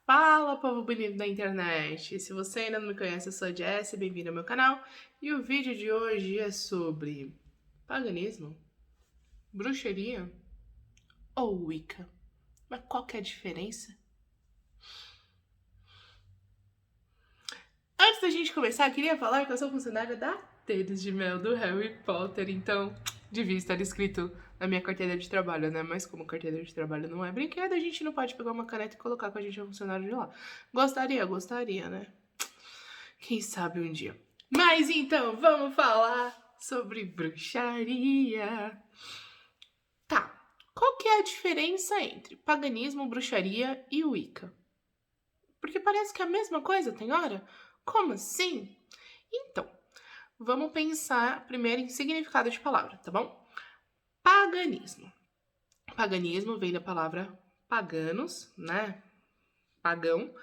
Fala, povo bonito da internet! Se você ainda não me conhece, eu sou a Jessie, bem-vindo ao meu canal. E o vídeo de hoje é sobre paganismo, bruxaria ou Wicca. Mas qual que é a diferença? Antes da gente começar, queria falar que eu sou funcionária da Dedos de Mel do Harry Potter, então devia estar escrito na minha carteira de trabalho, né? Mas como carteira de trabalho não é brinquedo, a gente não pode pegar uma caneta e colocar que a gente é funcionário de lá. Gostaria, né? Quem sabe um dia. Mas então, vamos falar sobre bruxaria. Tá, qual que é a diferença entre paganismo, bruxaria e Wicca? Porque parece que é a mesma coisa, tem hora? Como assim? Então, vamos pensar primeiro em significado de palavra, tá bom? Paganismo. Paganismo vem da palavra paganos, né? Pagão,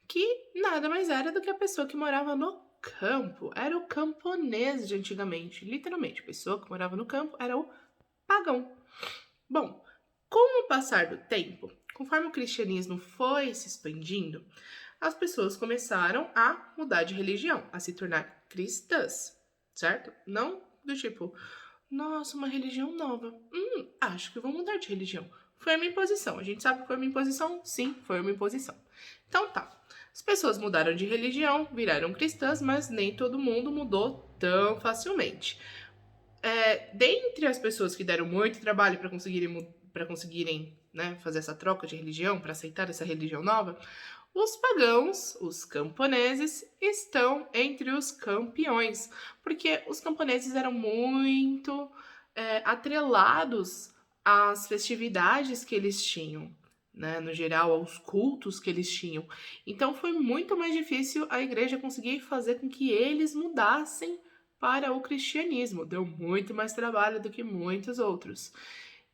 que nada mais era do que a pessoa que morava no campo. Era o camponês de antigamente, literalmente. A pessoa que morava no campo era o pagão. Bom, com o passar do tempo, conforme o cristianismo foi se expandindo, as pessoas começaram a mudar de religião, a se tornar cristãs, certo? Não do tipo, nossa, uma religião nova. Acho que vou mudar de religião. Foi uma imposição. A gente sabe que foi uma imposição? Sim, foi uma imposição. Então tá. As pessoas mudaram de religião, viraram cristãs, mas nem todo mundo mudou tão facilmente. Dentre as pessoas que deram muito trabalho para conseguirem né, fazer essa troca de religião, para aceitar essa religião nova, os pagãos, os camponeses, estão entre os campeões, porque os camponeses eram muito atrelados às festividades que eles tinham, né, no geral, aos cultos que eles tinham. Então foi muito mais difícil a igreja conseguir fazer com que eles mudassem para o cristianismo. Deu muito mais trabalho do que muitos outros.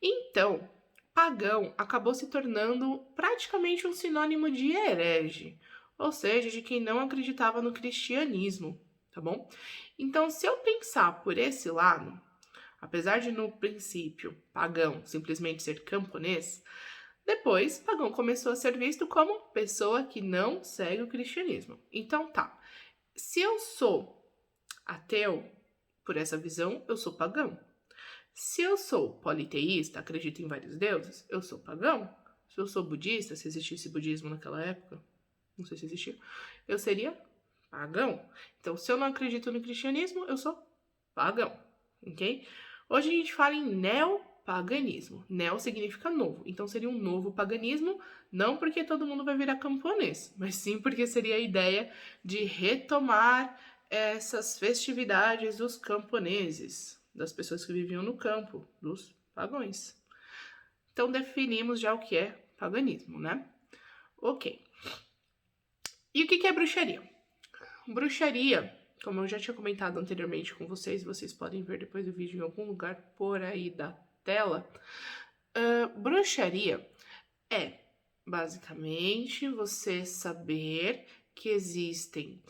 Então, pagão acabou se tornando praticamente um sinônimo de herege, ou seja, de quem não acreditava no cristianismo, tá bom? Então, se eu pensar por esse lado, apesar de no princípio pagão simplesmente ser camponês, depois pagão começou a ser visto como pessoa que não segue o cristianismo. Então tá, se eu sou ateu, por essa visão, eu sou pagão. Se eu sou politeísta, acredito em vários deuses, eu sou pagão. Se eu sou budista, se existisse budismo naquela época, não sei se existia, eu seria pagão. Então, se eu não acredito no cristianismo, eu sou pagão, ok? Hoje a gente fala em neopaganismo. Neo significa novo, então seria um novo paganismo, não porque todo mundo vai virar camponês, mas sim porque seria a ideia de retomar essas festividades dos camponeses, das pessoas que viviam no campo, dos pagões. Então definimos já o que é paganismo, né? Ok. E o que é bruxaria? Bruxaria, como eu já tinha comentado anteriormente com vocês podem ver depois do vídeo em algum lugar por aí da tela. Bruxaria é basicamente você saber que existem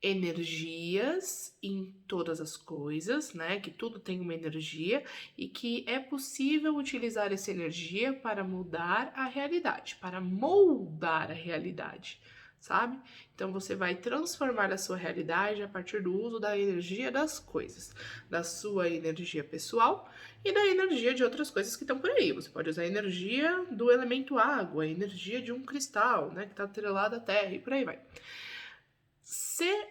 energias em todas as coisas, né? Que tudo tem uma energia e que é possível utilizar essa energia para mudar a realidade, para moldar a realidade, sabe? Então você vai transformar a sua realidade a partir do uso da energia das coisas, da sua energia pessoal e da energia de outras coisas que estão por aí. Você pode usar a energia do elemento água, a energia de um cristal, né? Que está atrelado à terra e por aí vai. Ser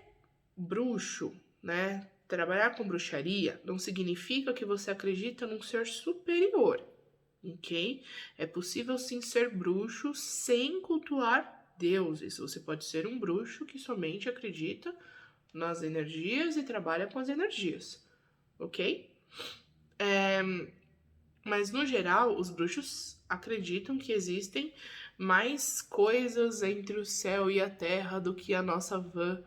bruxo, né? Trabalhar com bruxaria não significa que você acredita num ser superior, ok? É possível sim ser bruxo sem cultuar deuses. Você pode ser um bruxo que somente acredita nas energias e trabalha com as energias, ok? Mas no geral, os bruxos acreditam que existem mais coisas entre o céu e a terra do que a nossa vã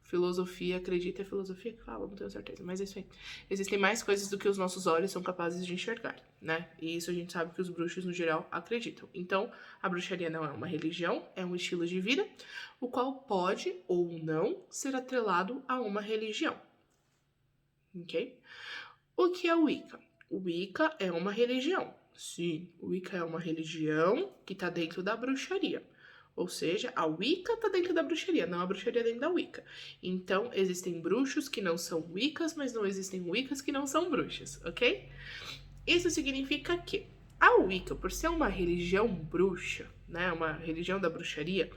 filosofia acredita. É filosofia que fala, não tenho certeza, mas é isso aí. Existem mais coisas do que os nossos olhos são capazes de enxergar, né? E isso a gente sabe que os bruxos, no geral, acreditam. Então, a bruxaria não é uma religião, é um estilo de vida, o qual pode ou não ser atrelado a uma religião. Ok? O que é o Wicca? O Wicca é uma religião. Sim, o Wicca é uma religião que está dentro da bruxaria. Ou seja, a Wicca tá dentro da bruxaria, não a bruxaria dentro da Wicca. Então, existem bruxos que não são Wiccas, mas não existem Wiccas que não são bruxas, ok? Isso significa que a Wicca, por ser uma religião bruxa, né, uma religião da bruxaria,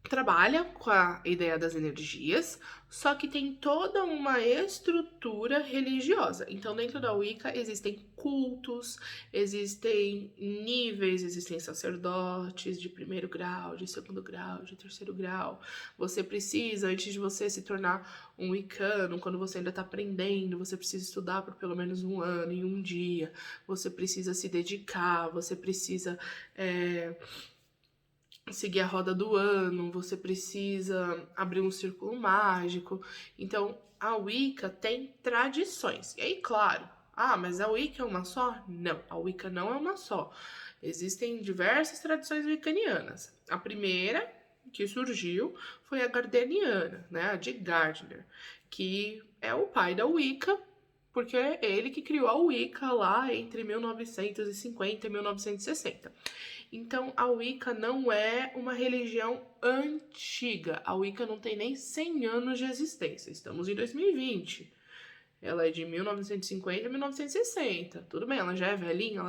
trabalha com a ideia das energias, só que tem toda uma estrutura religiosa. Então, dentro da Wicca existem cultos, existem níveis, existem sacerdotes de primeiro grau, de segundo grau, de terceiro grau. Você precisa, antes de você se tornar um Wiccano, quando você ainda está aprendendo, você precisa estudar por pelo menos 1 ano e 1 dia. Você precisa se dedicar, você precisa seguir a roda do ano, você precisa abrir um círculo mágico. Então, a Wicca tem tradições. E aí, claro, mas a Wicca é uma só? Não, a Wicca não é uma só. Existem diversas tradições wiccanianas. A primeira que surgiu foi a gardneriana, né, a de Gardner, que é o pai da Wicca, porque é ele que criou a Wicca lá entre 1950 e 1960. Então, a Wicca não é uma religião antiga. A Wicca não tem nem 100 anos de existência. Estamos em 2020. Ela é de 1950 a 1960. Tudo bem, ela já é velhinha,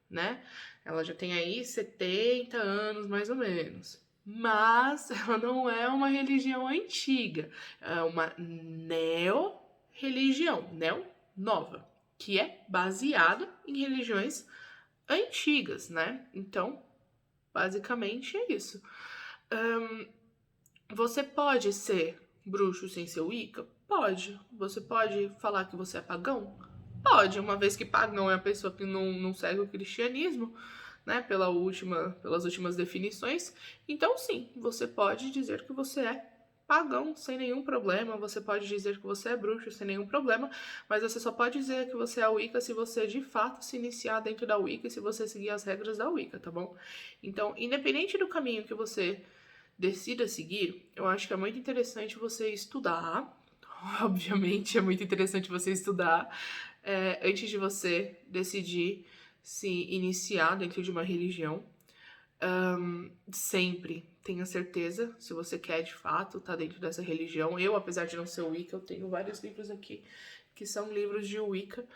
né? Ela já tem aí 70 anos, mais ou menos. Mas ela não é uma religião antiga. É uma neo-religião, nova, que é baseada em religiões antigas, né? Então, basicamente é isso. Você pode ser bruxo sem ser Wicca? Pode. Você pode falar que você é pagão? Pode, uma vez que pagão é a pessoa que não segue o cristianismo, né? Pelas últimas definições. Então, sim, você pode dizer que você é pagão sem nenhum problema, você pode dizer que você é bruxo sem nenhum problema, mas você só pode dizer que você é Wicca se você de fato se iniciar dentro da Wicca e se você seguir as regras da Wicca, tá bom? Então, independente do caminho que você decida seguir, eu acho que é muito interessante você estudar. Obviamente é muito interessante você estudar antes de você decidir se iniciar dentro de uma religião. Sempre tenha certeza se você quer de fato estar dentro dessa religião. Eu, apesar de não ser Wicca, eu tenho vários livros aqui que são livros de Wicca.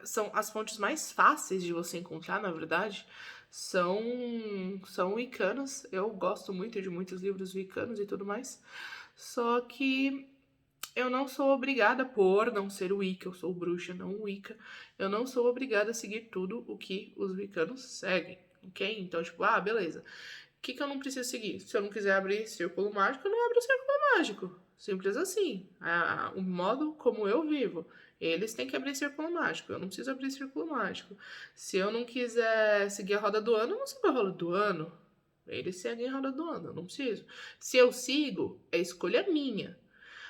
São as fontes mais fáceis de você encontrar, na verdade, são wiccanos. Eu gosto muito de muitos livros wiccanos e tudo mais. Só que eu não sou obrigada, por não ser Wicca, eu sou bruxa, não Wicca, eu não sou obrigada a seguir tudo o que os wiccanos seguem, ok? Então, tipo, beleza. O que eu não preciso seguir? Se eu não quiser abrir círculo mágico, eu não abro círculo mágico. Simples assim. O modo como eu vivo. Eles têm que abrir círculo mágico. Eu não preciso abrir círculo mágico. Se eu não quiser seguir a roda do ano, eu não sigo a roda do ano. Eles seguem a roda do ano, eu não preciso. Se eu sigo, é escolha minha.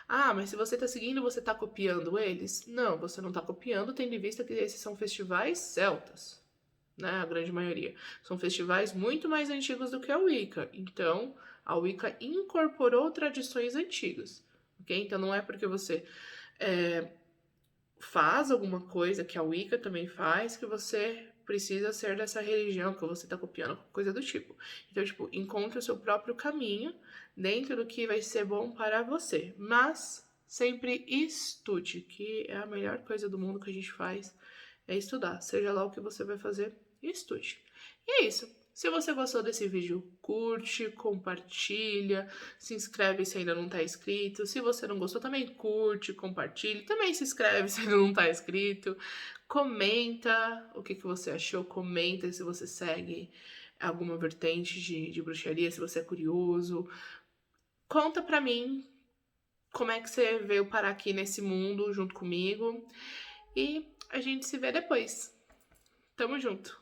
Mas se você tá seguindo, você tá copiando eles? Não, você não tá copiando, tendo em vista que esses são festivais celtas, né? A grande maioria. São festivais muito mais antigos do que a Wicca. Então, a Wicca incorporou tradições antigas, ok? Então, não é porque você faz alguma coisa que a Wicca também faz que você precisa ser dessa religião, que você tá copiando, coisa do tipo. Então, tipo, encontre o seu próprio caminho dentro do que vai ser bom para você. Mas sempre estude, que é a melhor coisa do mundo que a gente faz, é estudar. Seja lá o que você vai fazer, estude. E é isso. Se você gostou desse vídeo, curte, compartilha, se inscreve se ainda não tá inscrito. Se você não gostou, também curte, compartilha, também se inscreve se ainda não tá inscrito. Comenta o que você achou, comenta se você segue alguma vertente de bruxaria, se você é curioso. Conta pra mim como é que você veio parar aqui nesse mundo junto comigo. E a gente se vê depois. Tamo junto.